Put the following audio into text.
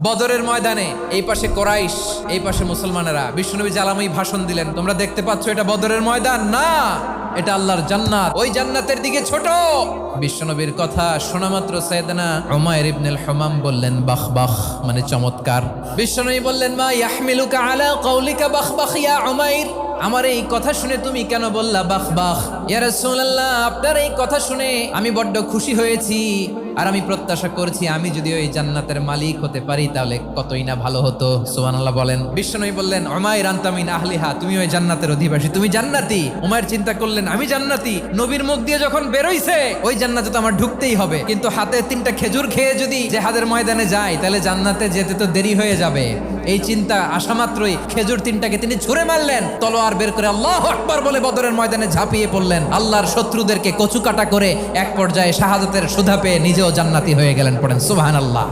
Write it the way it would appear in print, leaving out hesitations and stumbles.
বদরের ময়দানে এই পাশে কোরাইশ, এই পাশে মুসলমানেরা। বিশ্বনবী জালাময়ী ভাষণ দিলেন, তোমরা দেখতে পাচ্ছ এটা বদরের ময়দান না, এটা আল্লাহর জান্নাত, ওই জান্নাতের দিকে ছোট। বিশ্বনবীর কথা শোনা মাত্র সাইয়েদনা উমাইর ইবনুল হুমাম বললেন বাখ বাখ, মানে চমৎকার। বিশ্বনবী বললেন মা ইয়াহমিলুকা আলা কওলিকা বাখ বাখ ইয়া উমাইর, আমার এই কথা শুনে তুমি কেন বললা বাখ বাখ? ইয়া রাসূলুল্লাহ, আপনার এই কথা শুনে আমি বড্ড খুশি হয়েছি, আর আমি প্রত্যাশা করছি আমি যদি ওই জান্নাতের মালিক হতে পারি তাহলে কতই না ভালো হতো। সুবহানাল্লাহ বলেন। বিশ্বনবী বললেন উমাইর আনতা মিন আহলিহা, তুমি ওই জান্নাতের অধিবাসী, তুমি জান্নাতি। উমাইর চিন্তা করলেন আমি জান্নাতি, নবীর মুখ দিয়ে যখন বেরোইছে ওই জান্নাতে তো আমার ঢুকতেই হবে, কিন্তু হাতে 3টা খেজুর খেয়ে যদি জিহাদের ময়দানে যাই তাহলে জান্নাতে যেতে তো দেরি হয়ে যাবে। এই চিন্তা আসা মাত্রই খেজুর 3টাকে তিনি ছুঁড়ে মারলেন, তলোয়ার বের করে আল্লাহু আকবার বলে বদরের ময়দানে ঝাঁপিয়ে পড়লেন। আল্লাহর শত্রুদেরকে কচুকাটা করে এক পর্যায়ে শাহাদাতের সুধা পেয়ে নিজেও জান্নাতি হয়ে গেলেন। পড়েন সুবহানাল্লাহ।